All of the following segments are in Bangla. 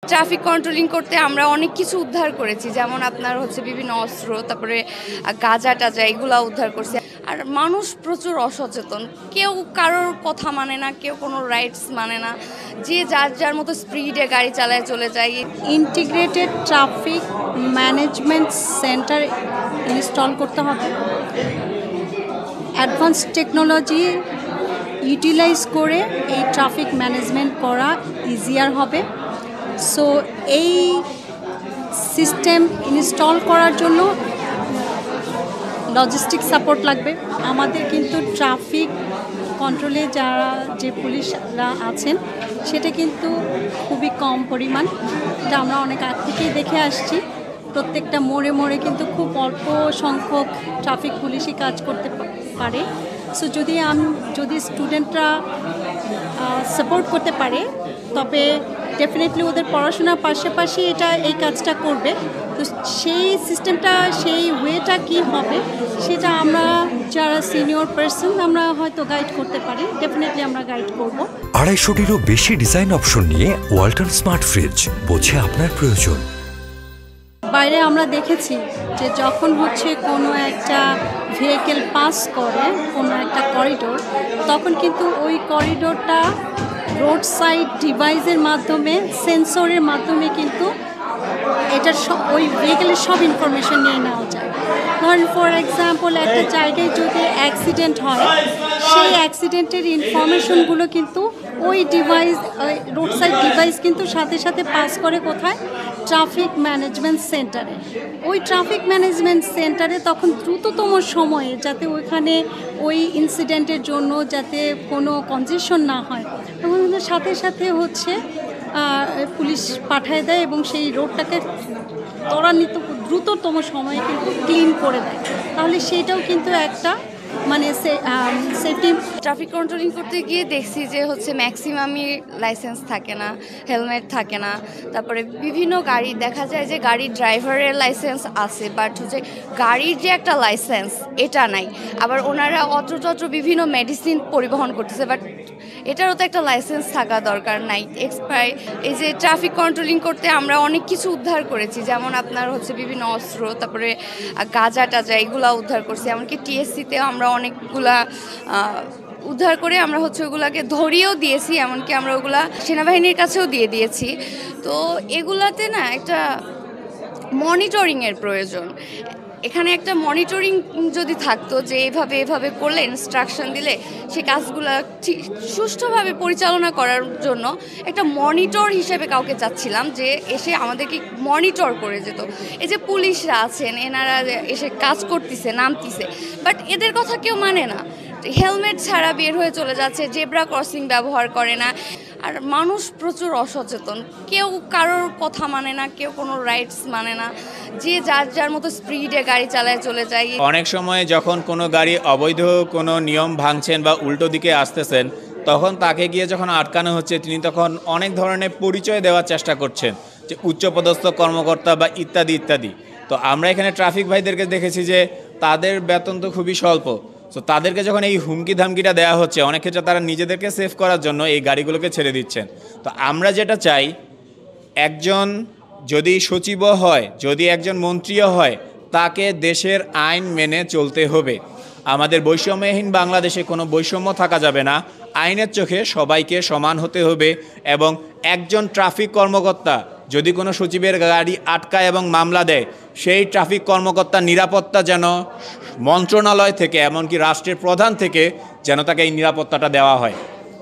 ট্রাফিক কন্ট্রোলিং করতে আমরা অনেক কিছু উদ্ধার করেছি, যেমন আপনার বিভিন্ন অস্ত্র, তারপরে গাঁজা টাজা এগুলা উদ্ধার করছি। আর মানুষ প্রচুর অসচেতন, কেউ কারোর কথা মানে না, কেউ কোনো রাইটস মানে না, যে যার যার মতো স্পিডে গাড়ি চালায় চলে যায়। Integrated traffic management centre install করতে হবে। অ্যাডভান্স টেকনোলজি ইউটিলাইজ করে এই ট্রাফিক ম্যানেজমেন্ট করা ইজিয়ার হবে। সো এই সিস্টেম ইনস্টল করার জন্য লজিস্টিক সাপোর্ট লাগবে। আমাদের কিন্তু ট্রাফিক কন্ট্রোলে যারা যে পুলিশরা আছেন সেটা কিন্তু খুবই কম পরিমাণ। এটা আমরা অনেক আগ থেকেই দেখে আসছি। প্রত্যেকটা মোড়ে মোড়ে কিন্তু খুব অল্প সংখ্যক ট্রাফিক পুলিশই কাজ করতে পারে। সো যদি স্টুডেন্টরা সাপোর্ট করতে পারে, তবে ডেফিনেটলি ওদের পড়াশোনার পাশাপাশি এই কাজটা করবে। তো সেই সিস্টেমটা, সেই ওয়েটা কী হবে সেটা আমরা যারা সিনিয়র পার্সন আমরা হয়তো গাইড করতে পারি। ডেফিনেটলি আমরা গাইড করব। 250-টিরও বেশি ডিজাইন অপশন নিয়ে ওয়ালটন স্মার্ট ফ্রিজ, বোঝে আপনার প্রয়োজন। বাইরে আমরা দেখেছি যে যখন কোনো একটা ভেহিকেল পাস করে কোনো একটা করিডোর, তখন কিন্তু ওই করিডোরটা রোড সাইড ডিভাইসের মাধ্যমে, সেন্সরের মাধ্যমে কিন্তু এটার ওই ভেহিকেলের সব ইনফরমেশন নিয়ে নেওয়া যায়। ধরেন ফর এক্সাম্পল একটা জায়গায় যদি অ্যাক্সিডেন্ট হয়, সেই অ্যাক্সিডেন্টের ইনফরমেশনগুলো কিন্তু ওই ডিভাইস, রোড সাইড ডিভাইস কিন্তু সাথে সাথে পাস করে কোথায়? ট্রাফিক ম্যানেজমেন্ট সেন্টারে। ওই ট্রাফিক ম্যানেজমেন্ট সেন্টারে তখন দ্রুততম সময়ে, যাতে ওইখানে ওই ইনসিডেন্টের জন্য যাতে কোনো কনজেশন না হয়, তখন কিন্তু সাথে সাথে পুলিশ পাঠায় দেয় এবং সেই রোডটাকে ত্বরান্বিত দ্রুততম সময়ে কিন্তু ক্লিন করে দেয়। তাহলে সেইটাও কিন্তু একটা সেফটি। ট্রাফিক কন্ট্রোলিং করতে গিয়ে দেখছি যে ম্যাক্সিমামই লাইসেন্স থাকে না, হেলমেট থাকে না। তারপরে বিভিন্ন গাড়ি দেখা যায় যে গাড়ির ড্রাইভারের লাইসেন্স আছে, বাট গাড়ির যে একটা লাইসেন্স এটা নাই। আবার ওনারা অত্র বিভিন্ন মেডিসিন পরিবহন করতেছে, বাট এটারও তো একটা লাইসেন্স থাকা দরকার নাই, এক্সপায়ার। এই যে ট্রাফিক কন্ট্রোলিং করতে আমরা অনেক কিছু উদ্ধার করেছি, যেমন আপনার বিভিন্ন অস্ত্র, তারপরে গাঁজা টাজা এগুলা উদ্ধার করছি। এমনকি টিএসসিতেও আমরা অনেকগুলা উদ্ধার করে আমরা ওগুলাকে ধরিয়েও দিয়েছি, এমনকি আমরা ওগুলা সেনাবাহিনীর কাছেও দিয়ে দিয়েছি। তো এগুলাতে না একটা মনিটরিংয়ের প্রয়োজন। এখানে একটা মনিটরিং যদি থাকতো, যে এভাবে করলে ইনস্ট্রাকশন দিলে সেই কাজগুলো ঠিক সুষ্ঠুভাবে পরিচালনা করার জন্য একটা মনিটর হিসেবে কাউকে চাচ্ছিলাম, যে এসে আমাদেরকে মনিটর করে যেত। এই যে পুলিশরা আছেন, এনারা এসে কাজ করতেছে, নামতিছে, বাট এদের কথা কেউ মানে না। হেলমেট ছাড়া বের হয়ে চলে যাচ্ছে, জেব্রা ক্রসিং ব্যবহার করে না। আর মানুষ প্রচুর অসচেতন, কেউ কারোর কথা মানে না, কেউ কোনো রাইটস মানে না, যে যার যার মতো স্পিডে গাড়ি চালায় চলে যায়। অনেক সময় যখন কোনো গাড়ি অবৈধ কোনো নিয়ম ভাঙছেন বা উল্টো দিকে আসতেছেন, তখন তাকে গিয়ে যখন আটকানো হচ্ছে, তিনি তখন অনেক ধরনের পরিচয় দেওয়ার চেষ্টা করছেন, যে উচ্চপদস্থ কর্মকর্তা বা ইত্যাদি ইত্যাদি। তো আমরা এখানে ট্রাফিক ভাইদেরকে দেখেছি যে তাদের বেতন তো খুবই স্বল্প। তো তাদেরকে যখন এই হুমকি ধামকিটা দেওয়া হচ্ছে, অনেক ক্ষেত্রে তারা নিজেদেরকে সেভ করার জন্য এই গাড়িগুলোকে ছেড়ে দিচ্ছেন। তো আমরা যেটা চাই, একজন যদি সচিবও হয়, যদি একজন মন্ত্রীও হয়, তাকে দেশের আইন মেনে চলতে হবে। আমাদের বৈষম্যহীন বাংলাদেশে কোনো বৈষম্য থাকা যাবে না। আইনের চোখে সবাইকে সমান হতে হবে। এবং একজন ট্রাফিক কর্মকর্তা যদি কোনো সচিবের গাড়ি আটকায় এবং মামলা দেয়, সেই ট্রাফিক কর্মকর্তার নিরাপত্তা যেন মন্ত্রণালয় থেকে, এমনকি রাষ্ট্রের প্রধান থেকে যেন তাকে এই নিরাপত্তাটা দেওয়া হয়,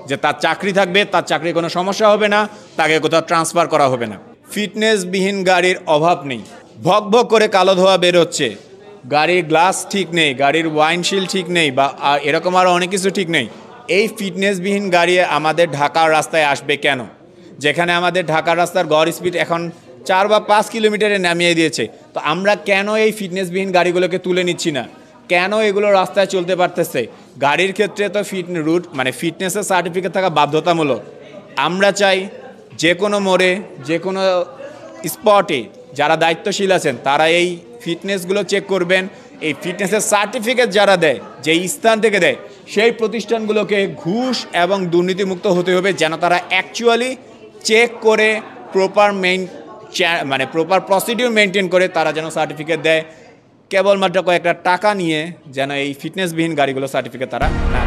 যে তার চাকরি থাকবে, তার চাকরির কোনো সমস্যা হবে না, তাকে কোথাও ট্রান্সফার করা হবে না। ফিটনেসবিহীন গাড়ির অভাব নেই, ভক ভক করে কালো ধোঁয়া বেরোচ্ছে, গাড়ির গ্লাস ঠিক নেই, গাড়ির ওয়াইন্ডশিল্ড ঠিক নেই, বা এরকম আরও অনেক কিছু ঠিক নেই। এই ফিটনেসবিহীন গাড়ি আমাদের ঢাকার রাস্তায় আসবে কেন? যেখানে আমাদের ঢাকার রাস্তার গড় স্পিড এখন 4 বা 5 কিলোমিটারে নামিয়ে দিয়েছে। তো আমরা কেন এই ফিটনেসবিহীন গাড়িগুলোকে তুলে নিচ্ছি না? কেন এগুলো রাস্তায় চলতে পারতেছে? গাড়ির ক্ষেত্রে তো ফিটনেসের সার্টিফিকেট থাকা বাধ্যতামূলক। আমরা চাই যে কোনো মোড়ে, যে কোনো স্পটে যারা দায়িত্বশীল আছেন তারা এই ফিটনেসগুলো চেক করবেন। এই ফিটনেসের সার্টিফিকেট যারা দেয়, যেই স্থান থেকে দেয়, সেই প্রতিষ্ঠানগুলোকে ঘুষ এবং দুর্নীতিমুক্ত হতে হবে, যেন তারা অ্যাকচুয়ালি চেক করে প্রপার মানে প্রপার প্রসিডিউর মেনটেন করে তারা যেন সার্টিফিকেট দেয়, কেবলমাত্র কয়েকটা টাকা নিয়ে যেন এই ফিটনেসবিহীন গাড়িগুলো সার্টিফিকেট তারা না